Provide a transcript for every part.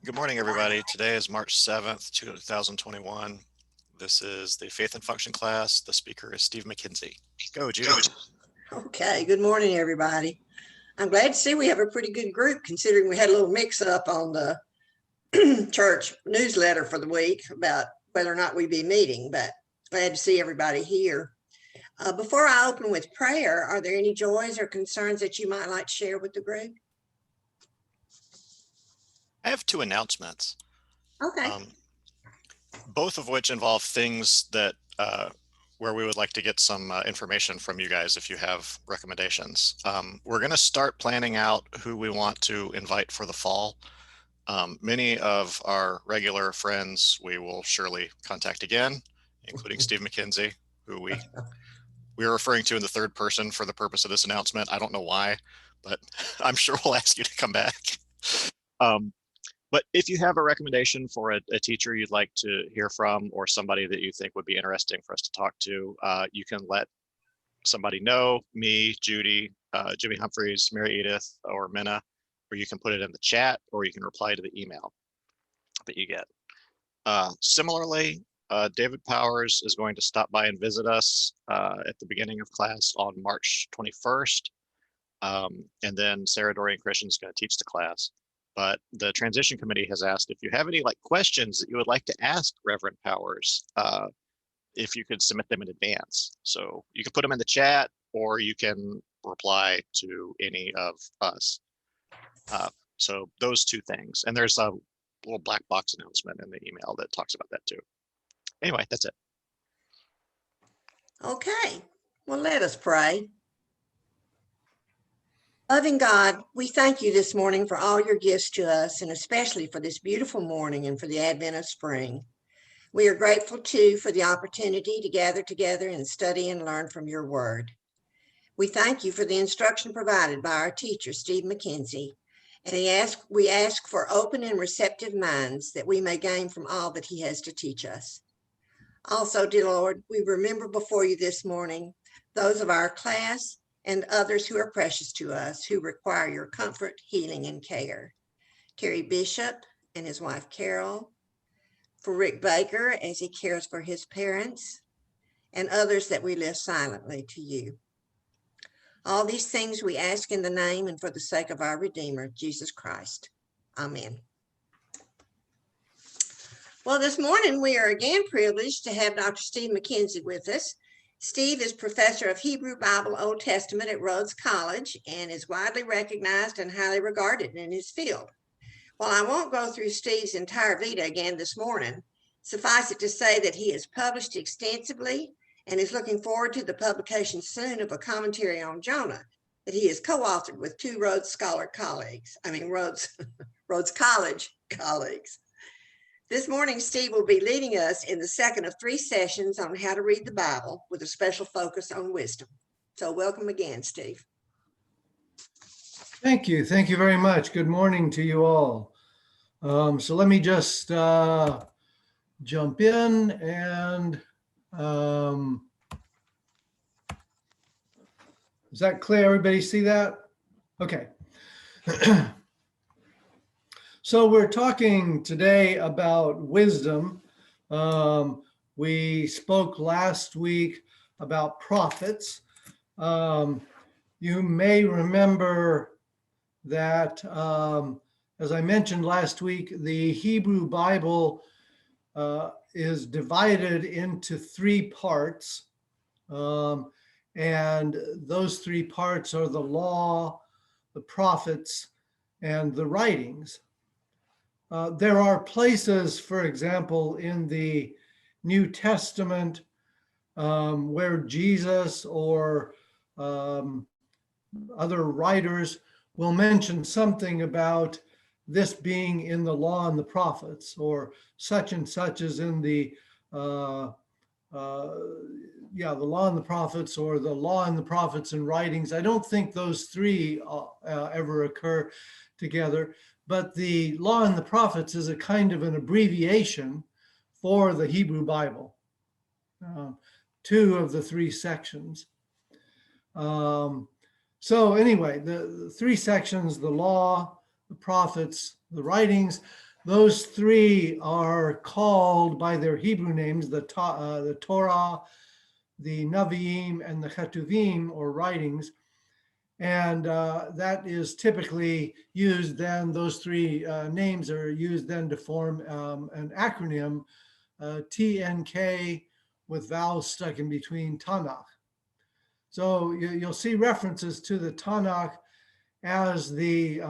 Good morning, everybody. Today is March 7th, 2021. This is the Faith and Function class. The speaker is Steve McKenzie. Go, Judy. Okay, good morning, everybody. I'm glad to see we have a pretty good group, considering we had a little mix-up on the church newsletter for the week about whether or not we'd be meeting, but glad to see everybody here. Before I open with prayer, are there any joys or concerns that you might like to share with the group? I have two announcements. Okay. Both of which involve things that where we would like to get some information from you guys if you have recommendations. We're going to start planning out who we want to invite for the fall. Many of our regular friends we will surely contact again, including Steve McKenzie, who we are referring to in the third person for the purpose of this announcement. I don't know why, but I'm sure we'll ask you to come back. But if you have a recommendation for a teacher you'd like to hear from, or somebody that you think would be interesting for us to talk to, you can let somebody know, me, Judy, Jimmy Humphreys, Mary Edith, or Minna, or you can put it in the chat, or you can reply to the email that you get. Similarly, David Powers is going to stop by and visit us at the beginning of class on March 21st. And then Sarah Dorian Christian is going to teach the class. But the transition committee has asked if you have any questions that you would like to ask Reverend Powers, if you could submit them in advance. So you can put them in the chat, or you can reply to any of us. So those two things. And there's a little black box announcement in the email that talks about that too. Anyway, that's it. Okay, well, let us pray. Loving God, we thank you this morning for all your gifts to us, and especially for this beautiful morning and for the advent of spring. We are grateful, too, for the opportunity to gather together and study and learn from your word. We thank you for the instruction provided by our teacher, Steve McKenzie, and we ask for open and receptive minds that we may gain from all that he has to teach us. Also, dear Lord, we remember before you this morning those of our class and others who are precious to us, who require your comfort, healing, and care. Terry Bishop and his wife, Carol, for Rick Baker as he cares for his parents, and others that we lift silently to you. All these things we ask in the name and for the sake of our Redeemer, Jesus Christ. Amen. Well, this morning we are again privileged to have Dr. Steve McKenzie with us. Steve is professor of Hebrew Bible Old Testament at Rhodes College and is widely recognized and highly regarded in his field. While I won't go through Steve's entire vita again this morning, suffice it to say that he has published extensively and is looking forward to the publication soon of a commentary on Jonah that he has co-authored with two Rhodes College colleagues. This morning, Steve will be leading us in the second of 3 sessions on how to read the Bible with a special focus on wisdom. So welcome again, Steve. Thank you. Thank you very much. Good morning to you all. So let me just jump in and is that clear? Everybody see that? Okay. So we're talking today about wisdom. We spoke last week about prophets. You may remember that, as I mentioned last week, the Hebrew Bible is divided into 3 parts. And those 3 parts are the law, the prophets, and the writings. There are places, for example, in the New Testament where Jesus or other writers will mention something about this being in the law and the prophets, or such and such is in the law and the prophets, or the law and the prophets and writings. I don't think those 3 ever occur together. But the law and the prophets is a kind of an abbreviation for the Hebrew Bible, 2 of the 3 sections. So anyway, the 3 sections, the law, the prophets, the writings. Those three are called by their Hebrew names, the Torah, the Nevi'im, and the Ketuvim, or writings. And that is typically used then, those three names are used then to form an acronym, TNK, with vowels stuck in between, Tanakh. So you'll see references to the Tanakh as the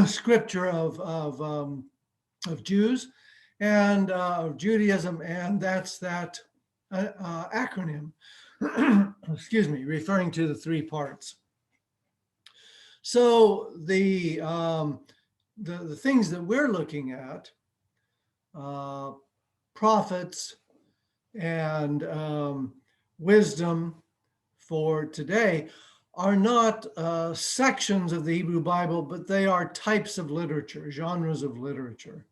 scripture of Jews and of Judaism, and that's that acronym, excuse me, referring to the three parts. So the things that we're looking at, prophets and wisdom for today, are not sections of the Hebrew Bible, but they are types of literature, genres of literature.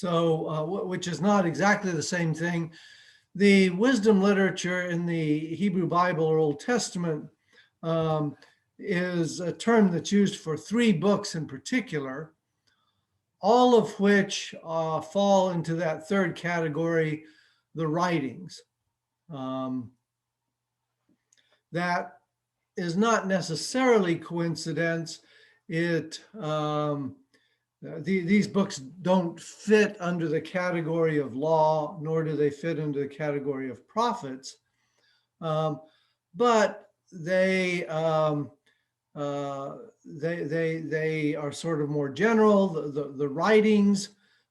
Which is not exactly the same thing. The wisdom literature in the Hebrew Bible or Old Testament is a term that's used for three books in particular, all of which fall into that third category, the writings. That is not necessarily coincidence. These books don't fit under the category of law, nor do they fit into the category of prophets, but they are sort of more general. The writings,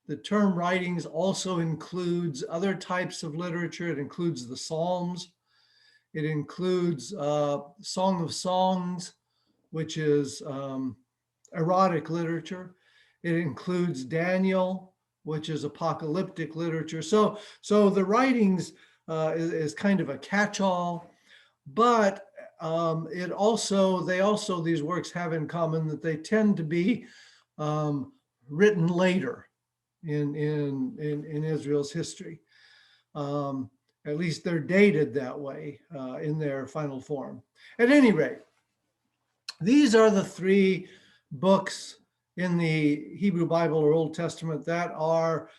the term writings also includes other types of literature. It includes the Psalms. It includes Song of Songs, which is erotic literature. It includes Daniel, which is apocalyptic literature. So the writings is kind of a catch-all, but these works have in common that they tend to be written later in Israel's history. At least they're dated that way in their final form. At any rate, these are the three books in the Hebrew Bible or Old Testament that are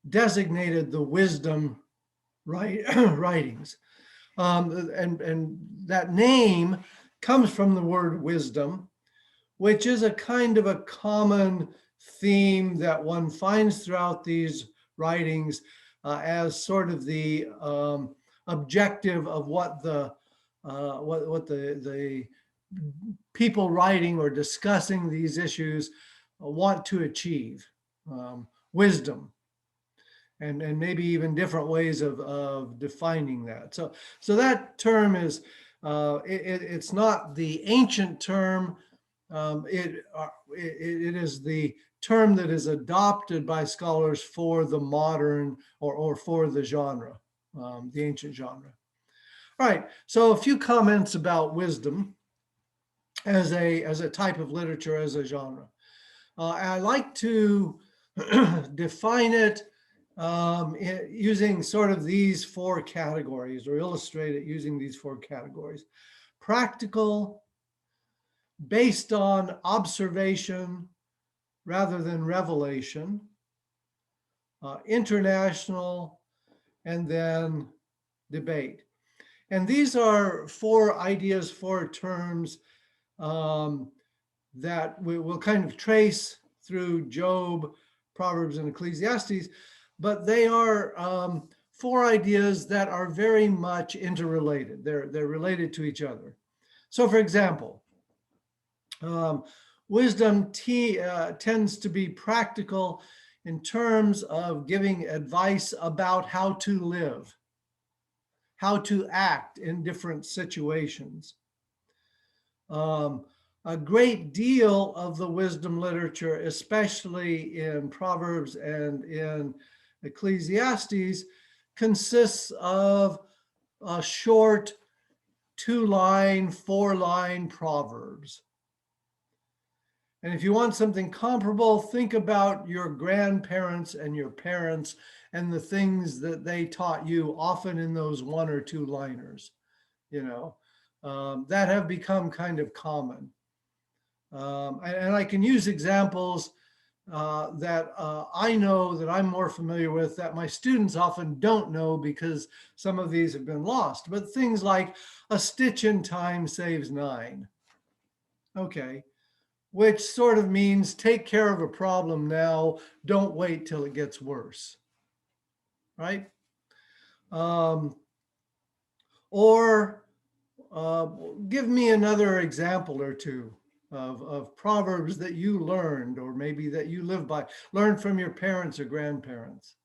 designated the wisdom writings. And that name comes from the word wisdom, which is a kind of a common theme that one finds throughout these writings as sort of the objective of what the people writing or discussing these issues want to achieve. Wisdom, and maybe even different ways of defining that. So that term is it's not the ancient term. It is the term that is adopted by scholars for the modern or for the genre, the ancient genre. All right, so a few comments about wisdom as a type of literature, as a genre. I like to define it using sort of these four categories, or illustrate it using these four categories: practical, based on observation rather than revelation, international, and then debate. And these are four ideas, four terms that we will kind of trace through Job, Proverbs, and Ecclesiastes, but they are four ideas that are very much interrelated. They're related to each other. So, for example, wisdom tends to be practical in terms of giving advice about how to live, how to act in different situations. A great deal of the wisdom literature, especially in Proverbs and in Ecclesiastes, consists of short 2-line, 4-line proverbs. And if you want something comparable, think about your grandparents and your parents and the things that they taught you, often in those 1 or 2-liners, that have become kind of common. And I can use examples that I know that I'm more familiar with that my students often don't know because some of these have been lost. But things like a stitch in time saves 9. Okay, which sort of means take care of a problem now, don't wait till it gets worse, right? Or give me another example or two of proverbs that you learned, or maybe that you live by, learned from your parents or grandparents.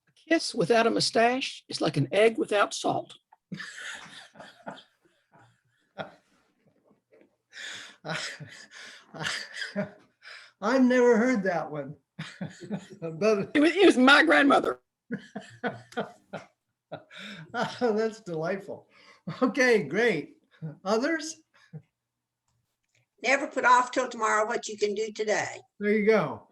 A kiss without a mustache is like an egg without salt. I've never heard that one. But It was my grandmother. that's delightful. Okay, great. Others? Never put off till tomorrow what you can do today. There you go.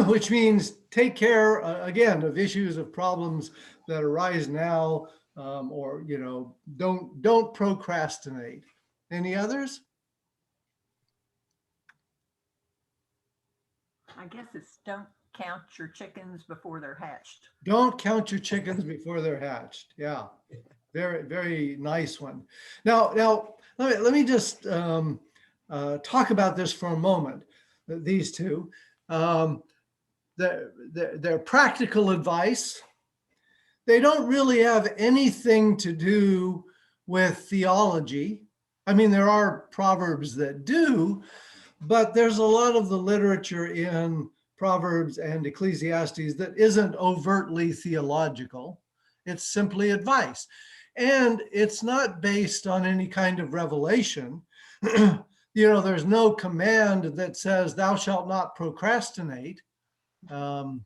Which means take care, again, of issues, of problems that arise now, or, you know, don't procrastinate. Any others? I guess it's don't count your chickens before they're hatched. Don't count your chickens before they're hatched. Yeah, very, very nice one. Now let me just talk about this for a moment. These two, they're practical advice. They don't really have anything to do with theology. I mean, there are proverbs that do, but there's a lot of the literature in Proverbs and Ecclesiastes that isn't overtly theological. It's simply advice. And it's not based on any kind of revelation. You know, there's no command that says, thou shalt not procrastinate. You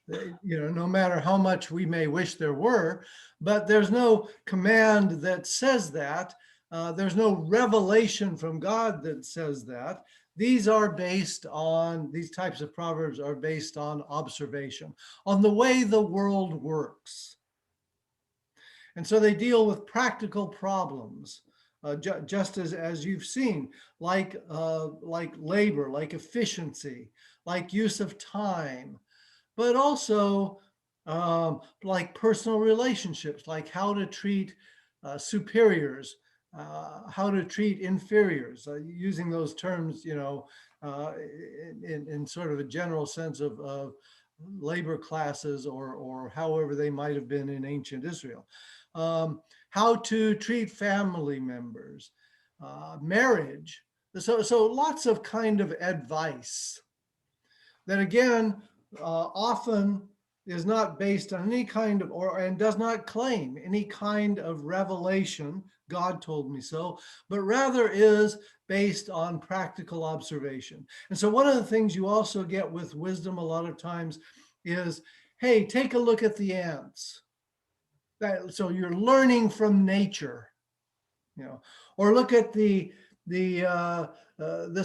know, no matter how much we may wish there were, but there's no command that says that. There's no revelation from God that says that. These are based on, these types of proverbs are based on observation, on the way the world works. And so they deal with practical problems, just as you've seen, like labor, like efficiency, like use of time, but also like personal relationships, like how to treat superiors, how to treat inferiors, using those terms, you know, in sort of a general sense of labor classes, or however they might have been in ancient Israel. How to treat family members, marriage. So lots of kind of advice that, again, often is not based on any kind of, and does not claim any kind of revelation, God told me so, but rather is based on practical observation. And so one of the things you also get with wisdom a lot of times is, hey, take a look at the ants. So you're learning from nature, you know, or look at this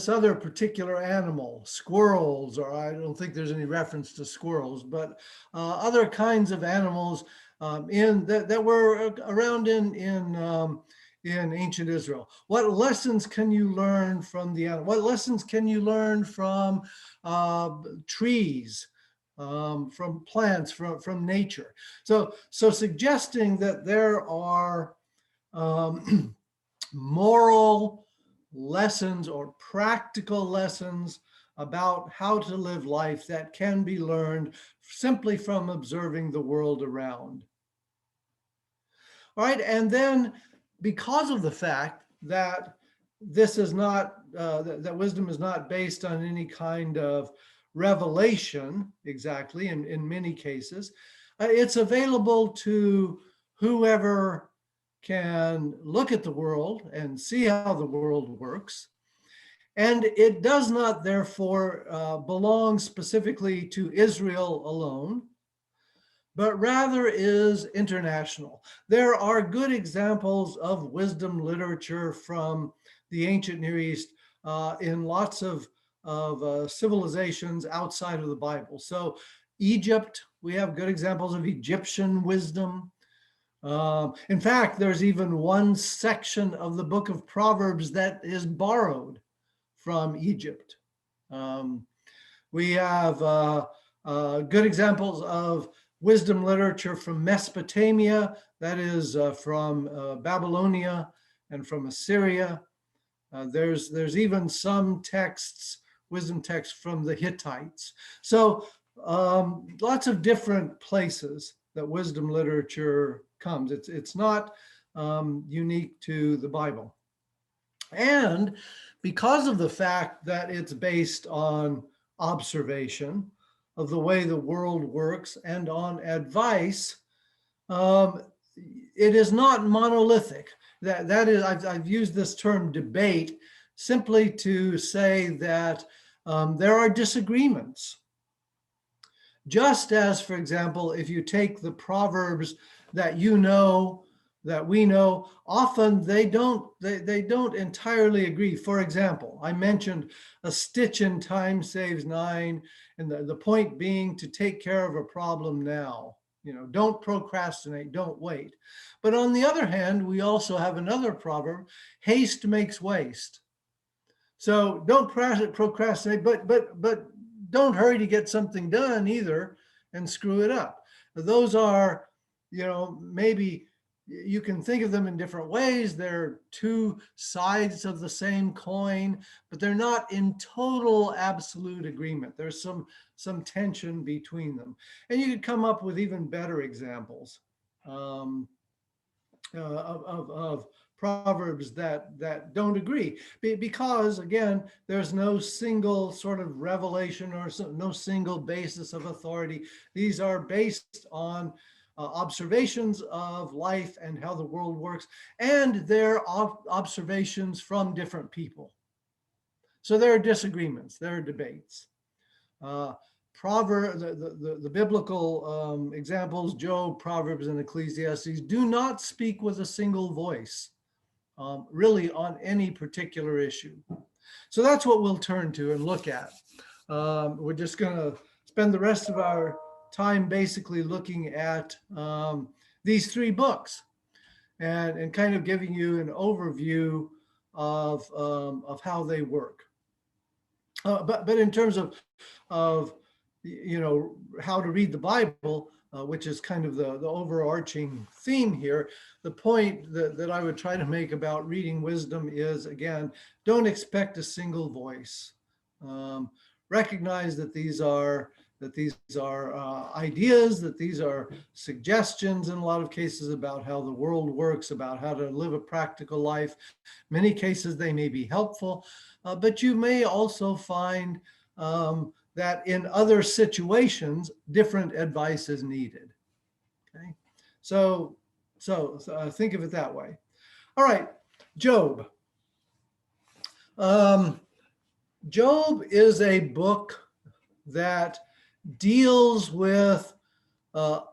other particular animal, squirrels, or I don't think there's any reference to squirrels, but other kinds of animals that were around in ancient Israel. What lessons can you learn from the animal? What lessons can you learn from trees, from plants, from nature? So suggesting that there are moral lessons or practical lessons about how to live life that can be learned simply from observing the world around. All right, and then because of the fact that this is not, that wisdom is not based on any kind of revelation exactly in many cases, it's available to whoever can look at the world and see how the world works. And it does not, therefore, belong specifically to Israel alone, but rather is international. There are good examples of wisdom literature from the ancient Near East in lots of civilizations outside of the Bible. So Egypt, we have good examples of Egyptian wisdom. In fact, there's even one section of the book of Proverbs that is borrowed from Egypt. We have good examples of wisdom literature from Mesopotamia, that is from Babylonia and from Assyria. There's even some texts, wisdom texts from the Hittites. So lots of different places that wisdom literature comes. It's not unique to the Bible. And because of the fact that it's based on observation of the way the world works and on advice, it is not monolithic. That is, I've used this term debate simply to say that there are disagreements. Just as, for example, if you take the Proverbs that you know, that we know, often they don't entirely agree. For example, I mentioned a stitch in time saves 9, and the point being to take care of a problem now. Don't procrastinate, don't wait. But on the other hand, we also have another proverb, haste makes waste. So don't procrastinate, but don't hurry to get something done either and screw it up. Those are, maybe you can think of them in different ways. They're two sides of the same coin, but they're not in total absolute agreement. There's some tension between them. And you could come up with even better examples of Proverbs that don't agree, because again, there's no single sort of revelation or no single basis of authority. These are based on observations of life and how the world works, and their observations from different people. So there are disagreements, there are debates. The biblical examples, Job, Proverbs, and Ecclesiastes, do not speak with a single voice, really on any particular issue. So that's what we'll turn to and look at. We're just going to spend the rest of our time basically looking at these 3 books and kind of giving you an overview of how they work. But in terms of how to read the Bible, which is kind of the overarching theme here, the point that I would try to make about reading wisdom is, again, don't expect a single voice. Recognize that these are ideas, that these are suggestions in a lot of cases about how the world works, about how to live a practical life. Many cases they may be helpful, but you may also find that in other situations, different advice is needed. Okay, so think of it that way. All right, Job. Job is a book that deals with a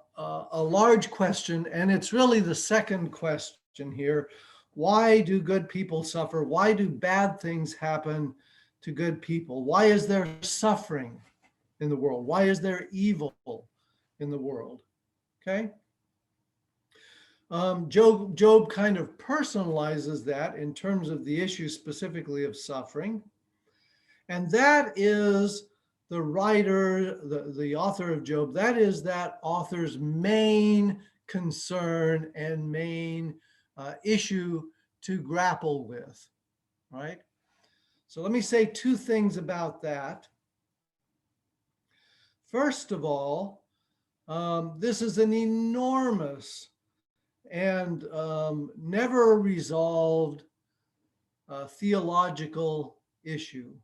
large question, and it's really the second question here. Why do good people suffer? Why do bad things happen to good people? Why is there suffering in the world? Why is there evil in the world? Okay. Job kind of personalizes that in terms of the issue specifically of suffering. And that is the writer, the author of Job, that is that author's main concern and main issue to grapple with, right? So let me say 2 things about that. First of all, this is an enormous and never resolved theological issue.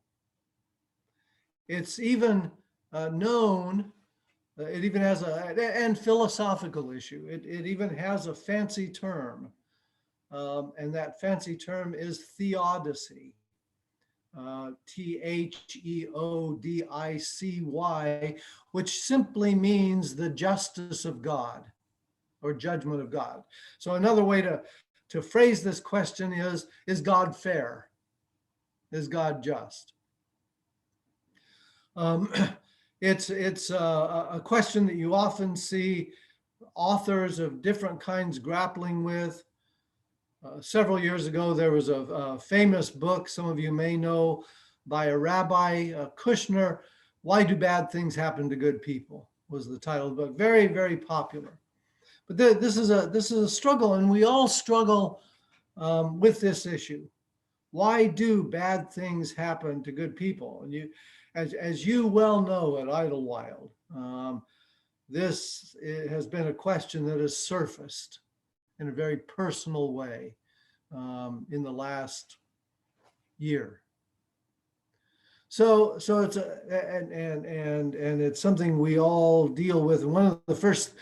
It's even known, it even has and philosophical issue. It even has a fancy term, and that fancy term is theodicy. Theodicy, which simply means the justice of God or judgment of God. So another way to phrase this question is God fair? Is God just? It's a question that you often see authors of different kinds grappling with. Several years ago, there was a famous book, some of you may know, by a rabbi, Kushner, "Why Do Bad Things Happen to Good People?" was the title of the book. Very, very popular. But this is a struggle, and we all struggle with this issue. Why do bad things happen to good people? And as you well know at Idlewild, this has been a question that has surfaced in a very personal way in the last year. So it's and it's something we all deal with. And one of the first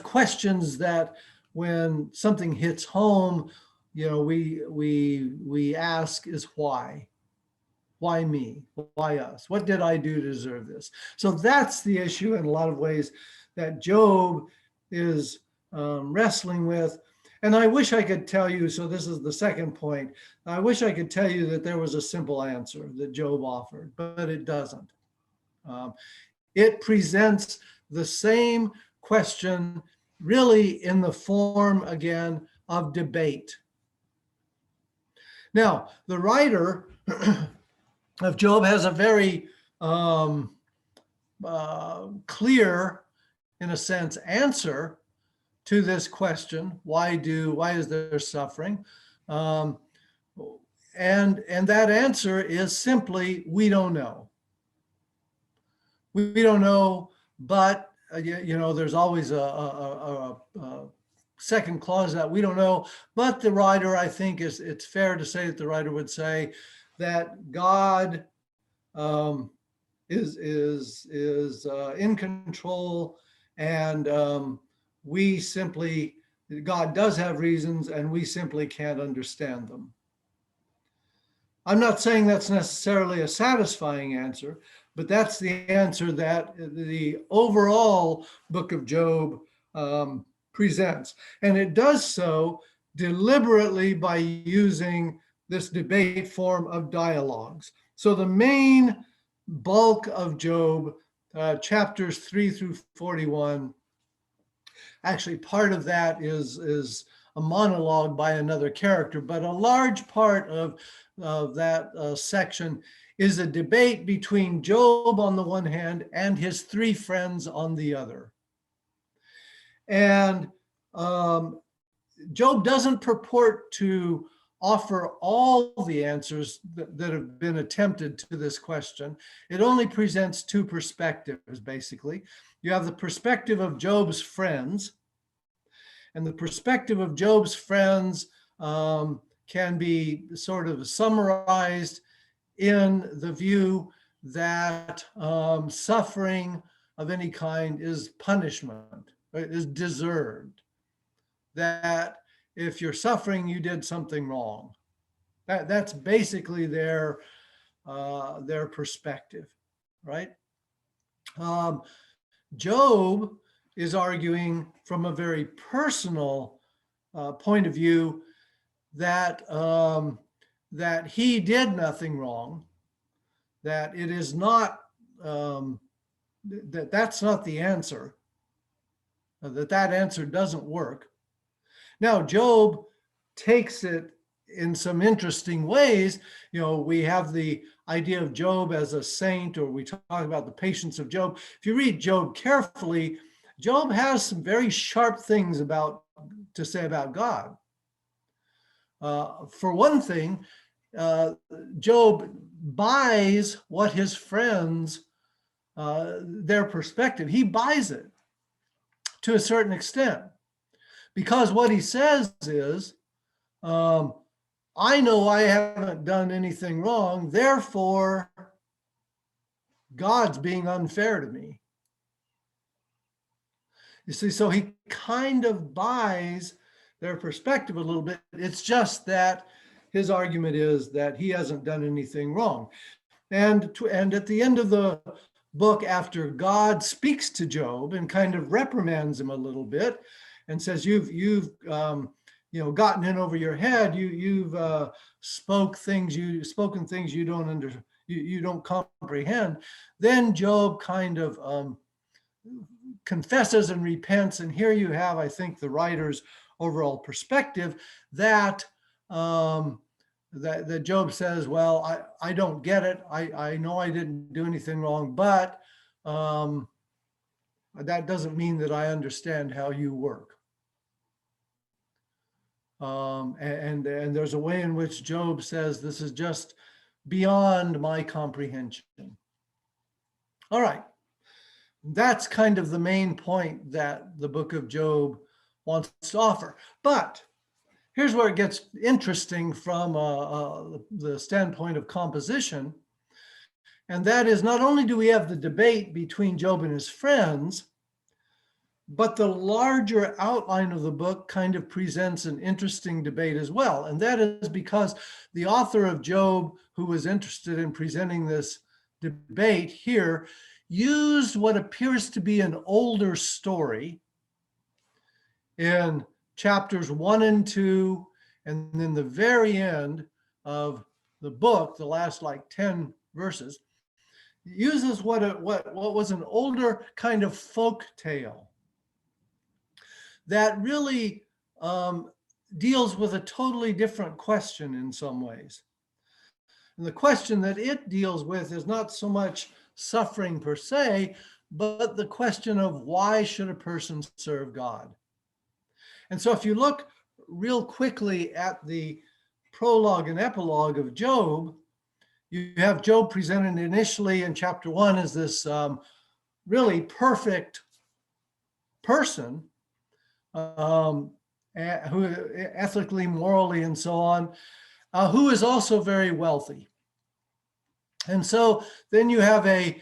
questions that when something hits home, we ask is why? Why me? Why us? What did I do to deserve this? So that's the issue in a lot of ways that Job is wrestling with. And I wish I could tell you, so this is the second point, I wish I could tell you that there was a simple answer that Job offered, but it doesn't. It presents the same question really in the form, again, of debate. Now, the writer of Job has a very clear, in a sense, answer to this question: why is there suffering? And that answer is simply, we don't know. We don't know, but there's always a second clause that we don't know. But the writer, I think, it's fair to say that the writer would say that God is in control, and God does have reasons, and we simply can't understand them. I'm not saying that's necessarily a satisfying answer, but that's the answer that the overall book of Job presents. And it does so deliberately by using this debate form of dialogues. So the main bulk of Job, chapters 3 through 41, actually part of that is a monologue by another character, but a large part of that section is a debate between Job on the one hand and his three friends on the other. And Job doesn't purport to offer all the answers that have been attempted to this question. It only presents two perspectives, basically. You have the perspective of Job's friends, and the perspective of Job's friends can be sort of summarized in the view that suffering of any kind is punishment, right? Is deserved. That if you're suffering, you did something wrong. That's basically their perspective, right? Job is arguing from a very personal point of view that that he did nothing wrong, that it is not that's not the answer, that answer doesn't work. Now, Job takes it in some interesting ways. We have the idea of Job as a saint, or we talk about the patience of Job. If you read Job carefully, Job has some very sharp things to say about God. For one thing, Job buys what his friends, their perspective, he buys it to a certain extent. Because what he says is, I know I haven't done anything wrong, therefore God's being unfair to me. You see, so he kind of buys their perspective a little bit. It's just that his argument is that he hasn't done anything wrong. And at the end of the book, after God speaks to Job and kind of reprimands him a little bit and says, you've gotten in over your head, you've spoken things you don't comprehend, then Job kind of confesses and repents. And here you have, I think, the writer's overall perspective that that Job says, well, I don't get it. I know I didn't do anything wrong, but that doesn't mean that I understand how you work. And there's a way in which Job says this is just beyond my comprehension. All right. That's kind of the main point that the book of Job wants to offer. But here's where it gets interesting from the standpoint of composition. And that is, not only do we have the debate between Job and his friends, but the larger outline of the book kind of presents an interesting debate as well. And that is because the author of Job, who was interested in presenting this debate here, used what appears to be an older story in chapters 1 and 2, and then the very end of the book, the last like 10 verses, uses what was an older kind of folk tale that really deals with a totally different question in some ways. And the question that it deals with is not so much suffering per se, but the question of why should a person serve God? And so if you look real quickly at the prologue and epilogue of Job, you have Job presented initially in chapter 1 as this really perfect person, who ethically, morally, and so on, who is also very wealthy. And so then you have a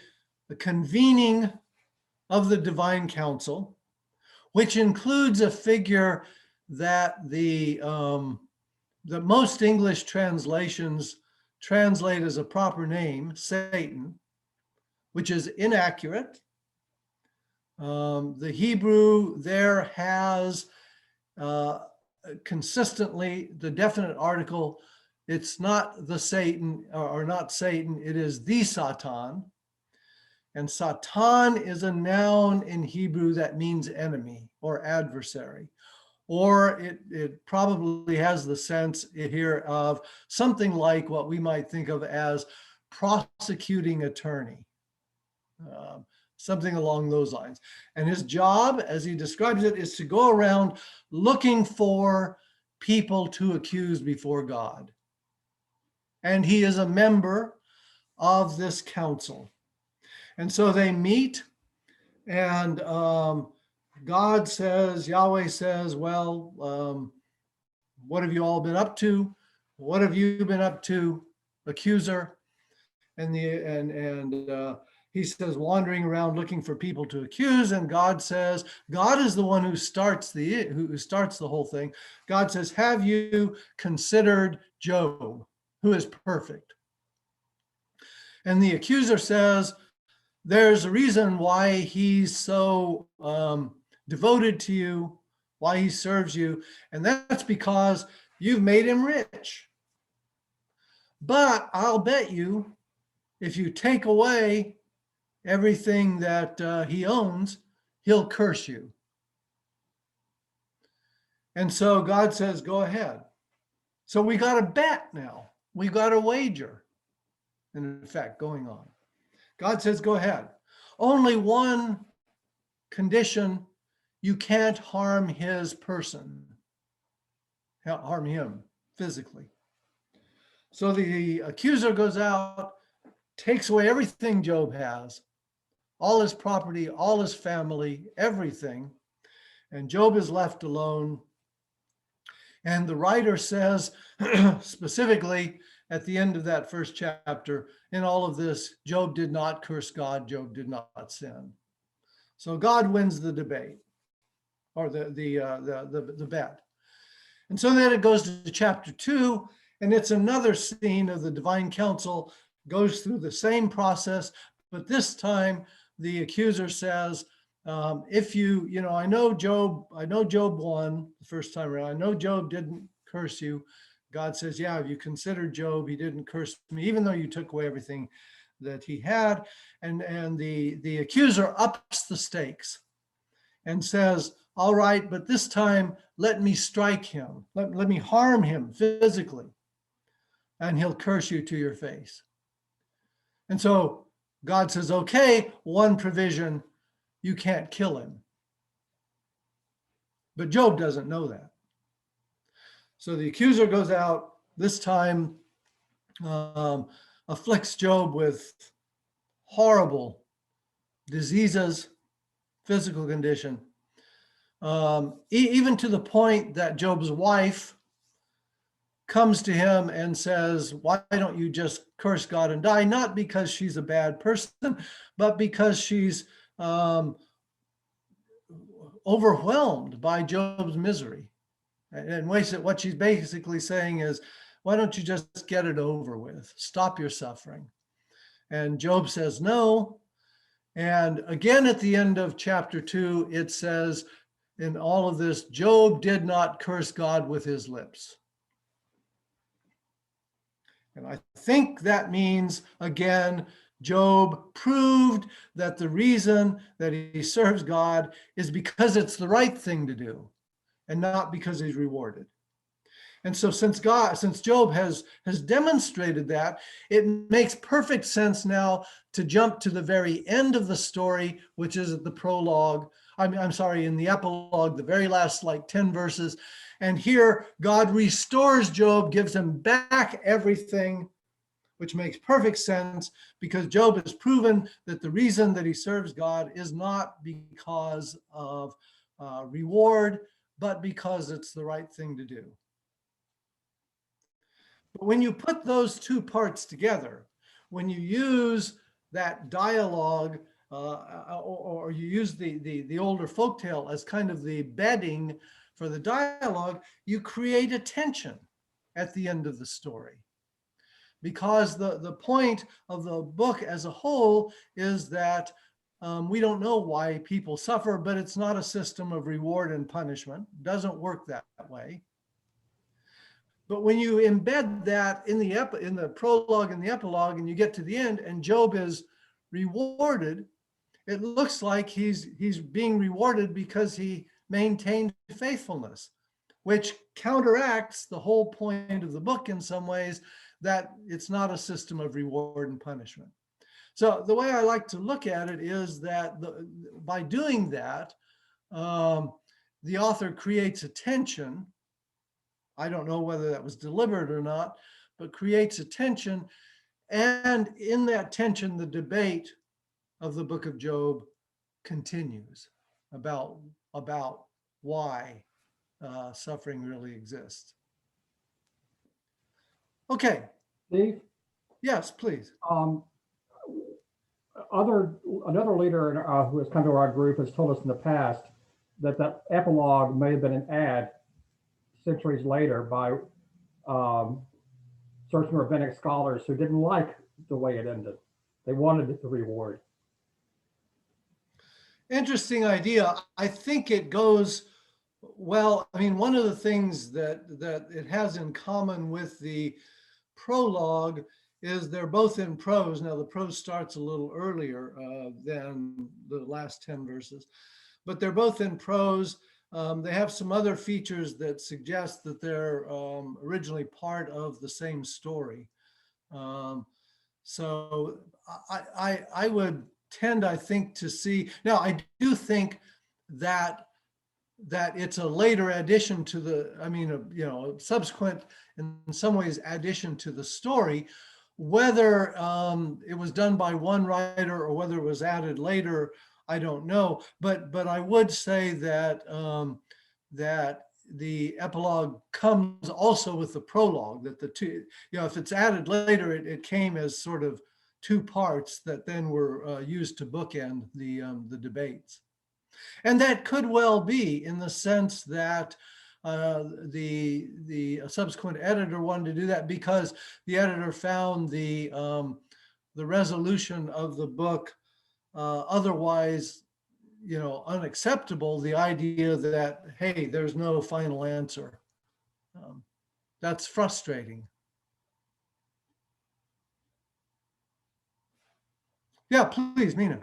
convening of the divine council, which includes a figure that the most English translations translate as a proper name, Satan, which is inaccurate. The Hebrew there has consistently the definite article. It's not the Satan, or not Satan, it is the Satan. And Satan is a noun in Hebrew that means enemy or adversary. Or it probably has the sense here of something like what we might think of as prosecuting attorney. Something along those lines. And his job, as he describes it, is to go around looking for people to accuse before God. And he is a member of this council. And so they meet, and God says, Yahweh says, well, what have you all been up to? What have you been up to, accuser? And he says, wandering around looking for people to accuse. And God says, God is the one who starts the whole thing. God says, have you considered Job, who is perfect? And the accuser says, there's a reason why he's so devoted to you, why he serves you, and that's because you've made him rich. But I'll bet you, if you take away everything that he owns, he'll curse you. And so God says, go ahead. So we got a bet now. We got a wager, in effect, going on. God says, go ahead. Only one condition: you can't harm his person, harm him physically. So the accuser goes out, takes away everything Job has, all his property, all his family, everything. And Job is left alone. And the writer says specifically at the end of that first chapter, in all of this, Job did not curse God, Job did not sin. So God wins the debate, or the bet. And so then it goes to chapter 2, and it's another scene of the divine council, goes through the same process, but this time the accuser says, if I know Job won the first time around. I know Job didn't curse you. God says, yeah, if you consider Job, he didn't curse me, even though you took away everything that he had. And the accuser ups the stakes and says, all right, but this time let me strike him. Let me harm him physically, and he'll curse you to your face. And so God says, okay, one provision, you can't kill him. But Job doesn't know that. So the accuser goes out, this time afflicts Job with horrible diseases, physical condition, even to the point that Job's wife comes to him and says, why don't you just curse God and die? Not because she's a bad person, but because she's overwhelmed by Job's misery. And what she's basically saying is, why don't you just get it over with? Stop your suffering. And Job says no. And again, at the end of chapter 2, it says, in all of this, Job did not curse God with his lips. And I think that means, again, Job proved that the reason that he serves God is because it's the right thing to do, and not because he's rewarded. And so since Job has demonstrated that, it makes perfect sense now to jump to the very end of the story, which is at the prologue. I'm sorry, in the epilogue, the very last 10 verses. And here God restores Job, gives him back everything, which makes perfect sense because Job has proven that the reason that he serves God is not because of reward, but because it's the right thing to do. But when you put those two parts together, when you use that dialogue or you use the older folktale as kind of the bedding for the dialogue, you create a tension at the end of the story. Because the point of the book as a whole is that we don't know why people suffer, but it's not a system of reward and punishment. It doesn't work that way. But when you embed that in the prologue and the epilogue, and you get to the end, and Job is rewarded, it looks like he's being rewarded because he maintained faithfulness, which counteracts the whole point of the book in some ways, that it's not a system of reward and punishment. So the way I like to look at it is that by doing that, the author creates a tension. I don't know whether that was deliberate or not, but creates a tension. And in that tension, the debate of the book of Job continues about why suffering really exists. Okay. Steve? Yes, please. Another leader who has come to our group has told us in the past that that epilogue may have been an ad centuries later by certain rabbinic scholars who didn't like the way it ended. They wanted the reward. Interesting idea. I think it goes well. I mean, one of the things that it has in common with the prologue is they're both in prose. Now, the prose starts a little earlier than the last 10 verses, but they're both in prose. They have some other features that suggest that they're originally part of the same story. So I would tend, I think, to see, now I do think that it's a later addition to the, a subsequent, in some ways, addition to the story. Whether it was done by one writer or whether it was added later, I don't know. But I would say that that the epilogue comes also with the prologue. That the two, if it's added later, it came as sort of two parts that then were used to bookend the debates. And that could well be, in the sense that the subsequent editor wanted to do that because the editor found the resolution of the book otherwise, unacceptable. The idea that, hey, there's no final answer. That's frustrating. Yeah, please, Mina.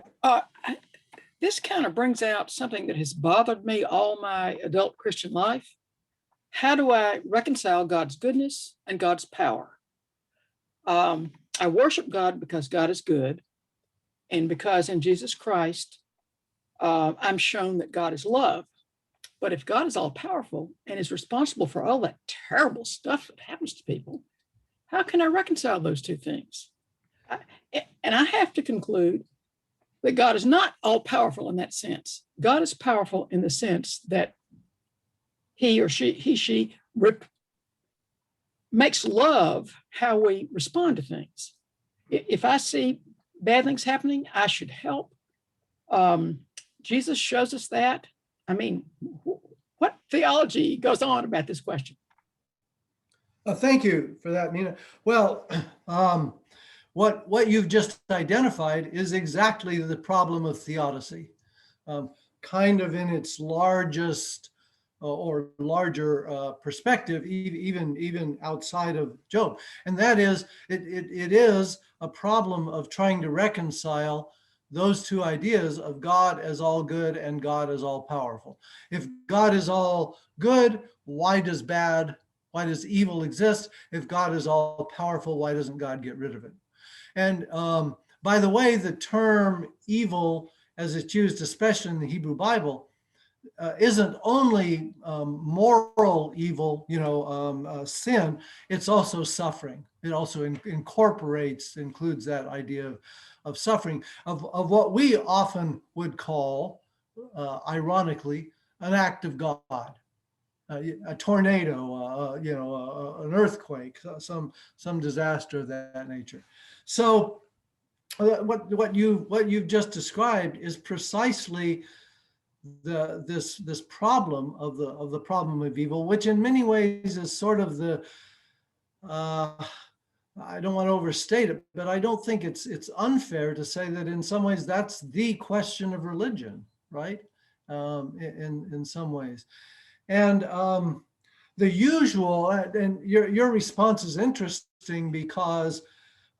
This kind of brings out something that has bothered me all my adult Christian life. How do I reconcile God's goodness and God's power? I worship God because God is good, and because in Jesus Christ, I'm shown that God is love. But if God is all powerful and is responsible for all that terrible stuff that happens to people, how can I reconcile those two things? And I have to conclude that God is not all powerful in that sense. God is powerful in the sense that she makes love how we respond to things. If I see bad things happening, I should help. Jesus shows us that. I mean, what theology goes on about this question? Thank you for that, Mina. Well, what you've just identified is exactly the problem of theodicy, kind of in its largest or larger perspective, even outside of Job. And that is, it is a problem of trying to reconcile those two ideas of God as all good and God as all powerful. If God is all good, why does evil exist? If God is all powerful, why doesn't God get rid of it? And by the way, the term evil, as it's used, especially in the Hebrew Bible, isn't only moral evil, sin, it's also suffering. It also includes that idea of suffering, of what we often would call, ironically, an act of God. A tornado, an earthquake, some disaster of that nature. So what you've just described is precisely this problem of the problem of evil, which in many ways is sort of the I don't want to overstate it, but I don't think it's unfair to say that in some ways that's the question of religion, right? In some ways. And the usual, and your response is interesting because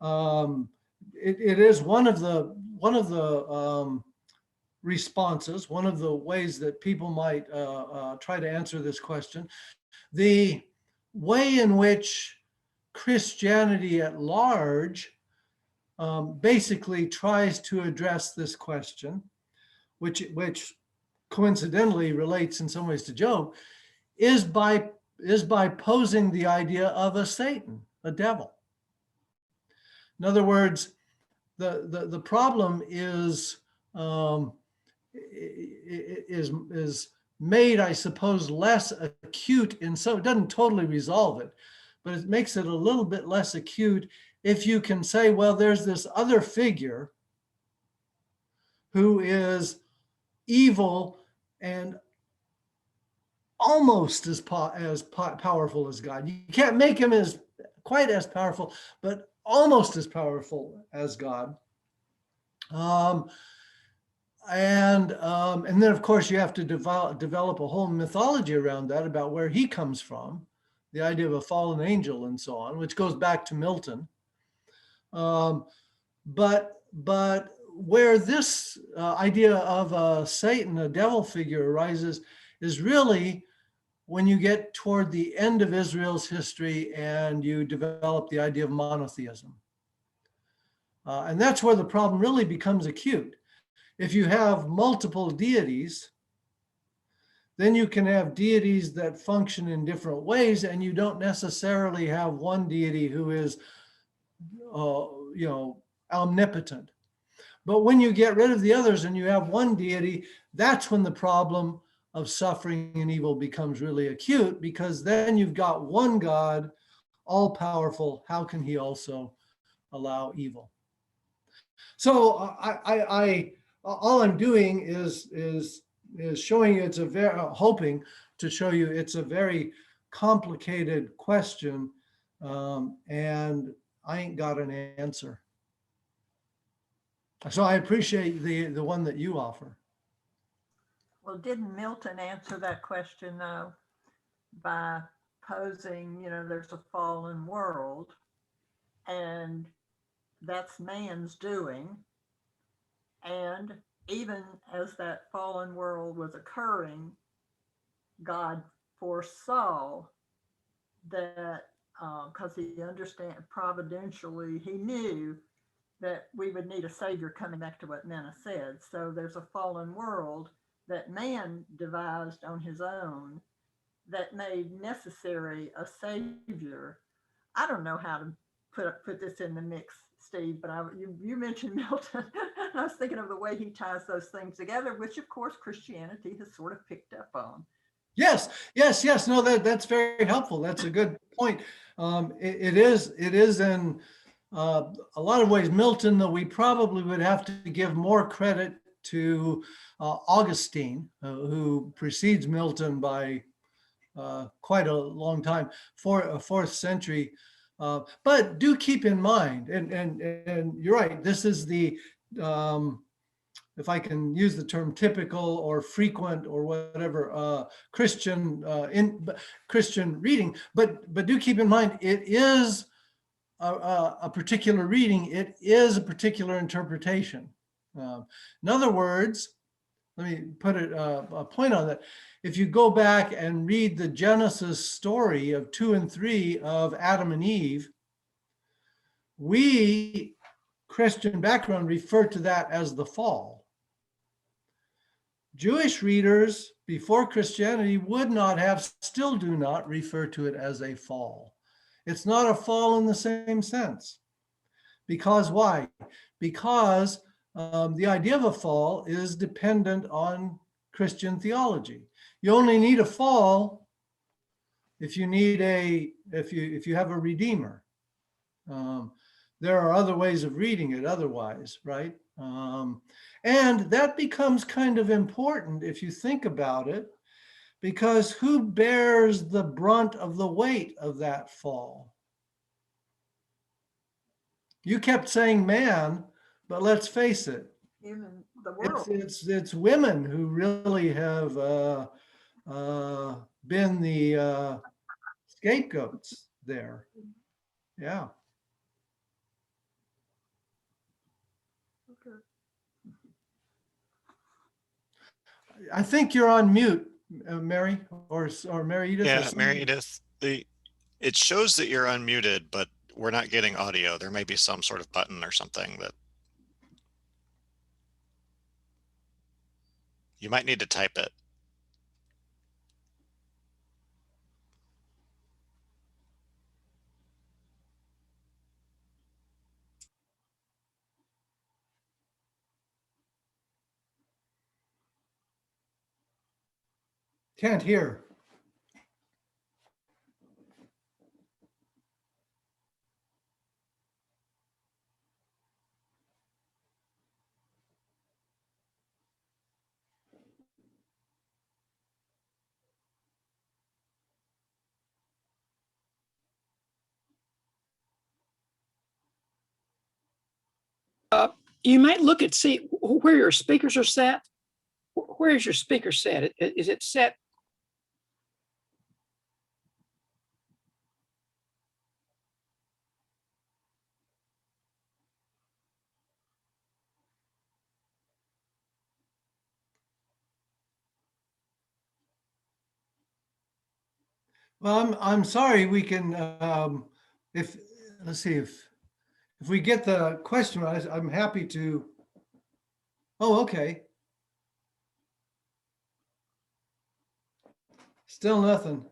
it is one of the responses, one of the ways that people might try to answer this question. The way in which Christianity at large basically tries to address this question, which coincidentally relates in some ways to Job, is by posing the idea of a Satan, a devil. In other words, the problem is made, I suppose, less acute, and so it doesn't totally resolve it, but it makes it a little bit less acute if you can say, well, there's this other figure who is evil and almost as powerful as God. You can't make him quite as powerful, but almost as powerful as God. And then, of course, you have to develop a whole mythology around that about where he comes from, the idea of a fallen angel and so on, which goes back to Milton. But where this idea of Satan, a devil figure, arises is really when you get toward the end of Israel's history and you develop the idea of monotheism. And that's where the problem really becomes acute. If you have multiple deities, then you can have deities that function in different ways, and you don't necessarily have one deity who is, omnipotent. But when you get rid of the others and you have one deity, that's when the problem of suffering and evil becomes really acute, because then you've got one God, all powerful. How can he also allow evil? So all I'm doing is showing you hoping to show you it's a very complicated question, and I ain't got an answer. So I appreciate the one that you offer. Well, didn't Milton answer that question though by posing, there's a fallen world and that's man's doing, And even as that fallen world was occurring, God foresaw that, because he understand providentially, he knew that we would need a savior, coming back to what Nana said. So there's a fallen world that man devised on his own that made necessary a savior. I don't know how to put this in the mix, Steve, but you mentioned Milton. I was thinking of the way he ties those things together, which of course Christianity has sort of picked up on. Yes, yes, yes. No, that's very helpful. That's a good point. It is in a lot of ways Milton, though we probably would have to give more credit to Augustine, who precedes Milton by quite a long time, fourth century. But do keep in mind, and you're right, this is the, if I can use the term typical or frequent or whatever, Christian reading, but do keep in mind, it is a particular reading, it is a particular interpretation. In other words, let me put a point on that. If you go back and read the Genesis story of 2 and 3 of Adam and Eve, we, Christian background, refer to that as the fall. Jewish readers before Christianity would not have, still do not refer to it as a fall. It's not a fall in the same sense. Because why? Because the idea of a fall is dependent on Christian theology. You only need a fall if you need if you have a redeemer. There are other ways of reading it otherwise, right? And that becomes kind of important if you think about it, because who bears the brunt of the weight of that fall? You kept saying man, but let's face it, In the world. it's women who really have been the scapegoats there. Yeah. Okay. I think you're on mute, Mary, or Mary Edith. Yeah, Mary Edith, it shows that you're unmuted, but we're not getting audio. There may be some sort of button or something that you might need to type it. Can't hear. You might look at, see where your speakers are set. Where is your speaker set? Is it set? Well, I'm sorry. We can let's see if we get the question right. I'm happy to. Oh, okay. Still nothing.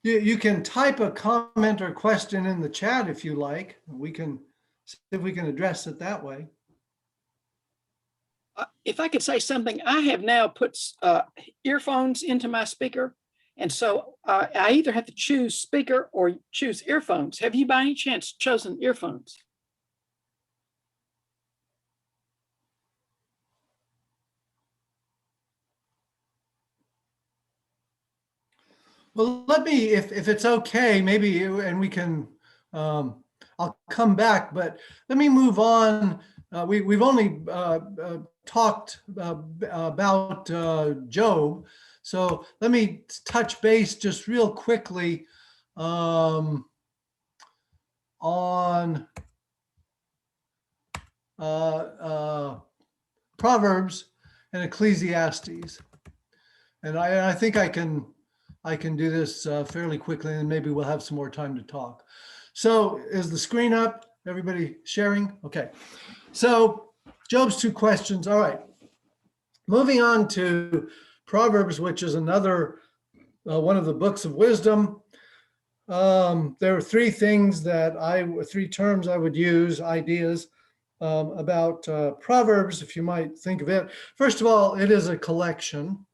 You can type a comment or question in the chat if you like. We can see if we can address it that way. If I could say something, I have now put earphones into my speaker. And so I either have to choose speaker or choose earphones. Have you by any chance chosen earphones? Well, let me, if it's okay, maybe, and we can, I'll come back, but let me move on. We've only talked about Job. So let me touch base just real quickly on Proverbs and Ecclesiastes. And I think I can do this fairly quickly, and maybe we'll have some more time to talk. So is the screen up? Everybody sharing? Okay. So Job's 2 questions. All right. Moving on to Proverbs, which is another one of the books of wisdom. There are 3 things that 3 terms I would use, ideas about Proverbs, if you might think of it. First of all, it is a collection.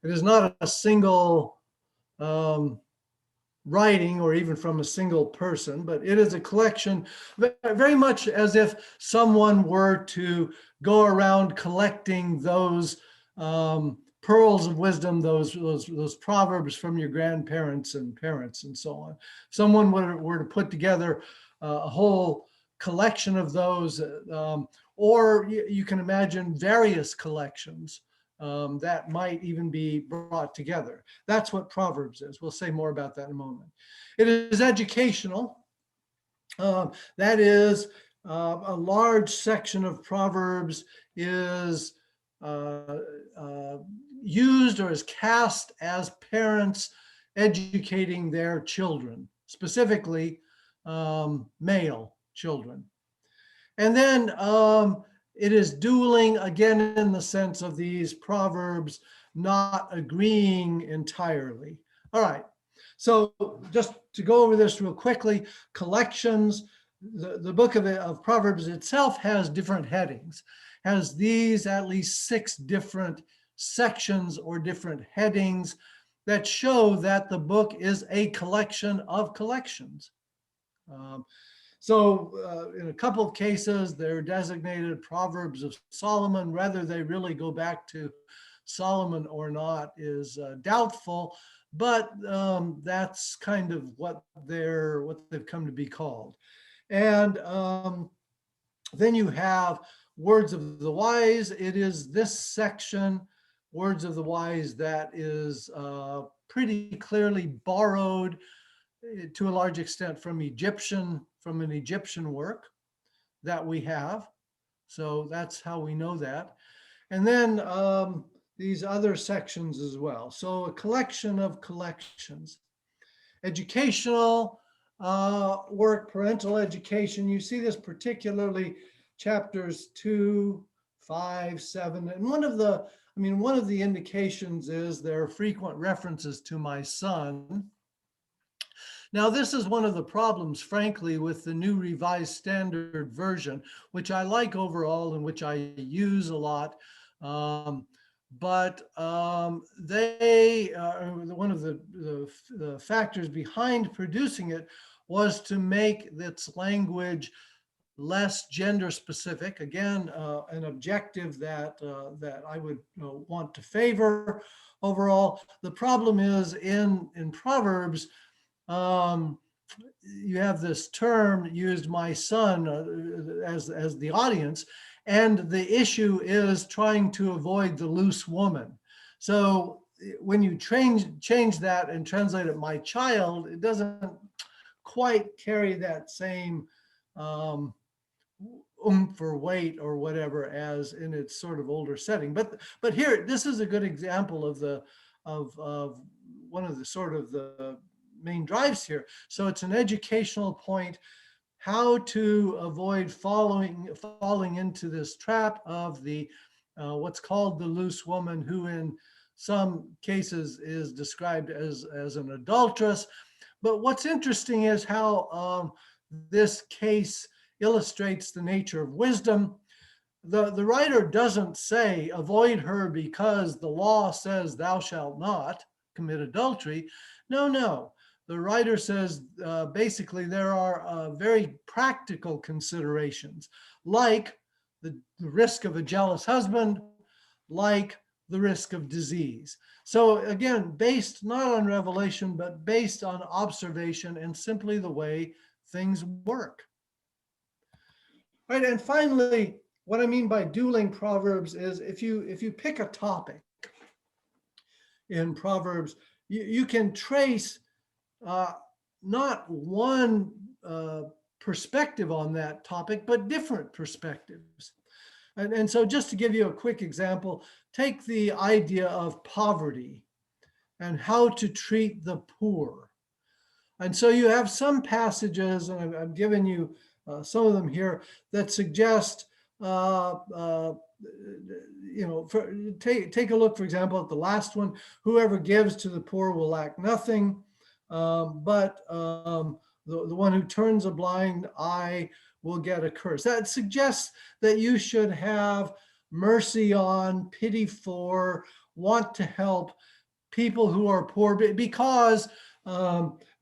It is not a single writing or even from a single person, but it is a collection, very much as if someone were to go around collecting those pearls of wisdom, those proverbs from your grandparents and parents and so on. Someone were to put together a whole collection of those, or you can imagine various collections that might even be brought together. That's what Proverbs is. We'll say more about that in a moment. It is educational. That is, a large section of Proverbs is used or is cast as parents educating their children, specifically male children. And then it is dueling, again, in the sense of these Proverbs not agreeing entirely. All right. So just to go over this real quickly, collections, the book of Proverbs itself has different headings, has these at least 6 different sections or different headings that show that the book is a collection of collections. So in a couple of cases, they're designated Proverbs of Solomon. Whether they really go back to Solomon or not is doubtful, but that's kind of what they've come to be called. And then you have Words of the Wise. It is this section, Words of the Wise, that is pretty clearly borrowed to a large extent from an Egyptian work that we have. So that's how we know that. And then these other sections as well. So a collection of collections. Educational work, parental education. You see this particularly chapters 2, 5, 7. And one of the indications is there are frequent references to my son. Now, this is one of the problems, frankly, with the New Revised Standard Version, which I like overall and which I use a lot. But one of the factors behind producing it was to make its language less gender specific. Again, an objective that I would want to favor overall. The problem is in Proverbs, you have this term used, my son, as the audience, and the issue is trying to avoid the loose woman. So when you change that and translate it my child, it doesn't quite carry that same oomph or weight or whatever as in its sort of older setting. But here, this is a good example of one of the sort of the main drives here. So it's an educational point, how to avoid falling into this trap of the what's called the loose woman, who in some cases is described as an adulteress. But what's interesting is how this case illustrates the nature of wisdom. The writer doesn't say avoid her because the law says thou shalt not commit adultery. No. The writer says basically there are very practical considerations, like the risk of a jealous husband, like the risk of disease. So again, based not on revelation, but based on observation and simply the way things work. Right, and finally, what I mean by dueling Proverbs is if you pick a topic in Proverbs, you can trace one perspective on that topic, but different perspectives. And so just to give you a quick example, take the idea of poverty and how to treat the poor. And so you have some passages, and I've given you some of them here, that suggest, take a look, for example, at the last one: whoever gives to the poor will lack nothing, but the one who turns a blind eye will get a curse. That suggests that you should have mercy on, pity for, want to help people who are poor, because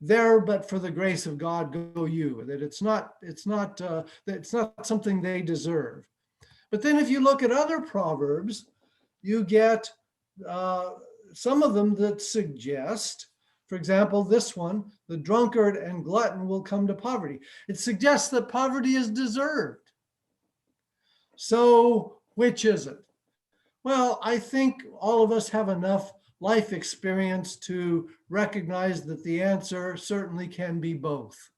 there, but for the grace of God go you. That it's not something they deserve. But then if you look at other proverbs, you get some of them that suggest, for example, this one: the drunkard and glutton will come to poverty. It suggests that poverty is deserved. So which is it? Well, I think all of us have enough life experience to recognize that the answer certainly can be both.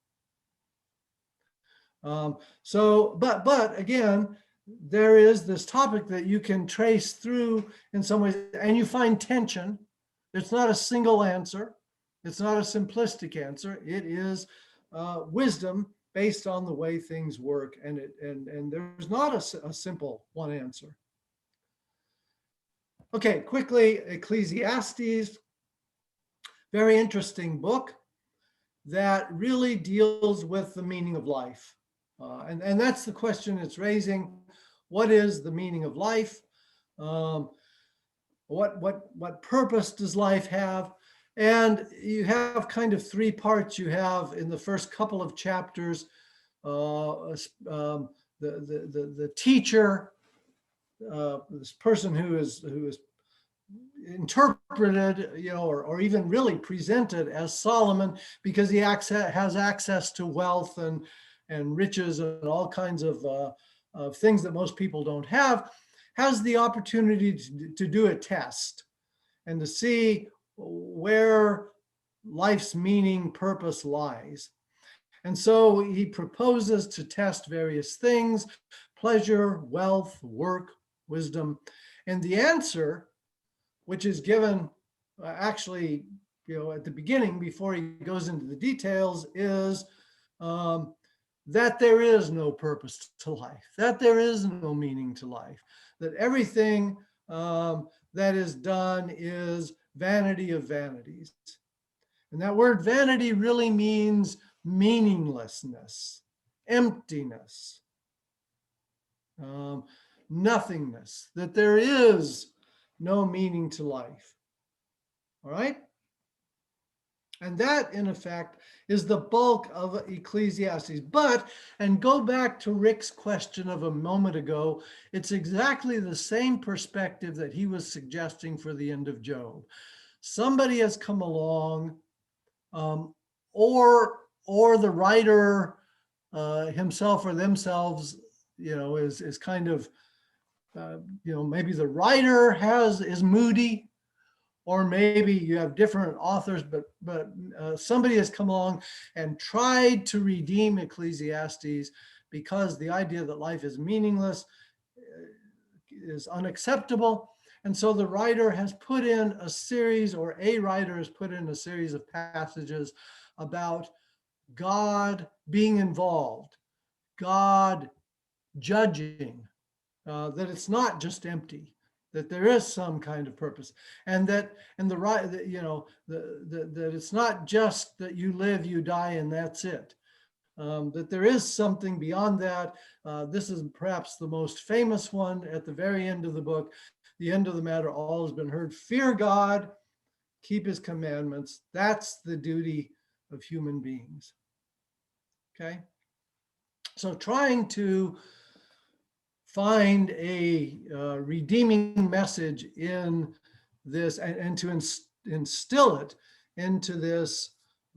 But again, there is this topic that you can trace through in some ways, and you find tension. It's not a single answer. It's not a simplistic answer. It is wisdom based on the way things work, and there's not a simple one answer. Okay, quickly, Ecclesiastes, very interesting book that really deals with the meaning of life. And that's the question it's raising. What is the meaning of life? What purpose does life have? And you have kind of three parts. You have, in the first couple of chapters, the teacher, this person who is interpreted, or even really presented as Solomon, because he has access to wealth and riches and all kinds of things that most people don't have, has the opportunity to do a test and to see where life's meaning, purpose lies. And so he proposes to test various things: pleasure, wealth, work, wisdom. And the answer, which is given actually, at the beginning, before he goes into the details, is that there is no purpose to life, that there is no meaning to life, that everything that is done is vanity of vanities. And that word vanity really means meaninglessness, emptiness, nothingness, that there is no meaning to life. All right? And that, in effect, is the bulk of Ecclesiastes. But, and go back to Rick's question of a moment ago, it's exactly the same perspective that he was suggesting for the end of Job. Somebody has come along, or the writer himself or themselves, is kind of, maybe the writer is moody, or maybe you have different authors, but somebody has come along and tried to redeem Ecclesiastes, because the idea that life is meaningless is unacceptable. And so the writer has put in a series, or a writer has put in a series of passages about God being involved, God judging, that it's not just empty, that there is some kind of purpose, and that it's not just that you live, you die, and that's it. That there is something beyond that. This is perhaps the most famous one at the very end of the book. The end of the matter, all has been heard. Fear God, keep his commandments. That's the duty of human beings. Okay? So trying to find a redeeming message in this, and to instill it into this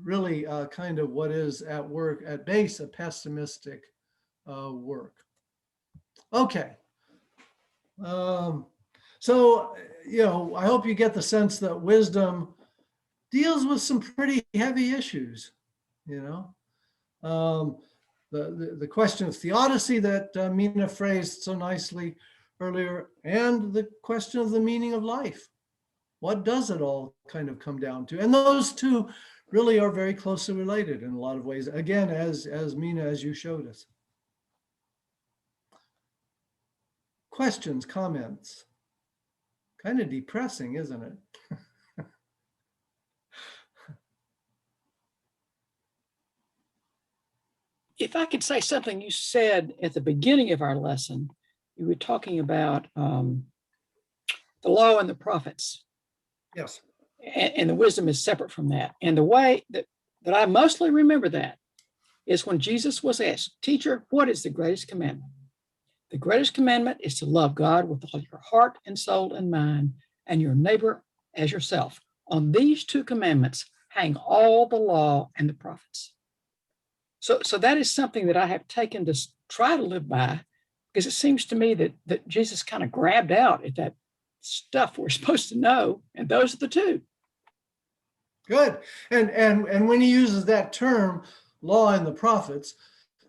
really kind of what is at work, at base, a pessimistic work. Okay. So, I hope you get the sense that wisdom deals with some pretty heavy issues. you know. The question of theodicy that Mina phrased so nicely earlier, and the question of the meaning of life. What does it all kind of come down to? And those two really are very closely related in a lot of ways. Again, as Mina, as you showed us. Questions, comments? Kind of depressing, isn't it? If I could say something you said at the beginning of our lesson, you were talking about the law and the prophets. Yes. And the wisdom is separate from that. And the way that I mostly remember that is when Jesus was asked, "Teacher, what is the greatest commandment?" The greatest commandment is to love God with all your heart and soul and mind, and your neighbor as yourself. On these two commandments hang all the law and the prophets. So that is something that I have taken to try to live by, because it seems to me that Jesus kind of grabbed out at that stuff we're supposed to know, and those are the two. Good. And when he uses that term, law and the prophets,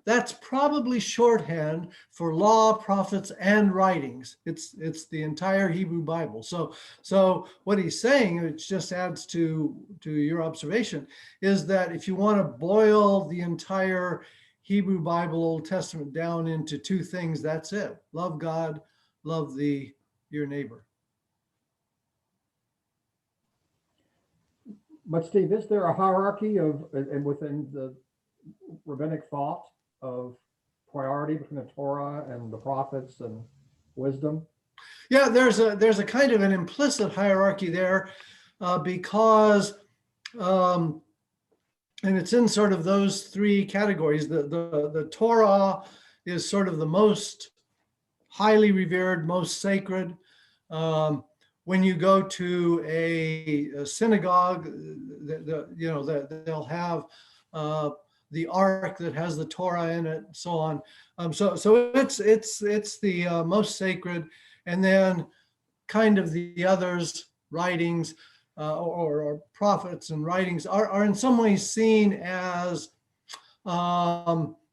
that's probably shorthand for law, prophets, and writings. It's the entire Hebrew Bible. So what he's saying, which just adds to your observation, is that if you want to boil the entire Hebrew Bible, Old Testament, down into two things, that's it. Love God, love your neighbor. But Steve, is there a hierarchy and within the rabbinic thought of priority between the Torah and the prophets and wisdom? Yeah, there's a kind of an implicit hierarchy there because, and it's in sort of those three categories. The Torah is sort of the most highly revered, most sacred. When you go to a synagogue, they'll have the ark that has the Torah in it, and so on. So it's the most sacred, and then kind of the others, writings or prophets and writings are in some ways seen as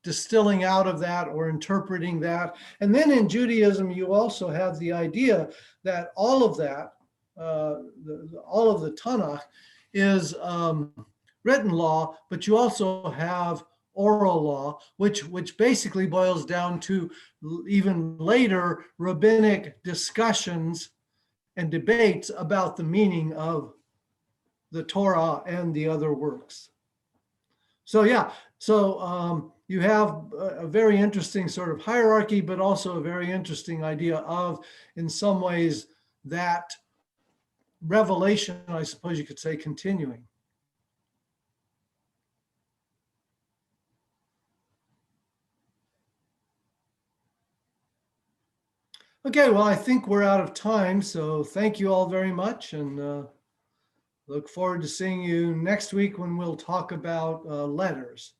distilling out of that or interpreting that. And then in Judaism, you also have the idea that all of that, all of the Tanakh is written law, but you also have oral law, which basically boils down to even later rabbinic discussions and debates about the meaning of the Torah and the other works. So yeah, you have a very interesting sort of hierarchy, but also a very interesting idea of, in some ways, that revelation, I suppose you could say, continuing. Okay, well, I think we're out of time, so thank you all very much, and look forward to seeing you next week when we'll talk about letters.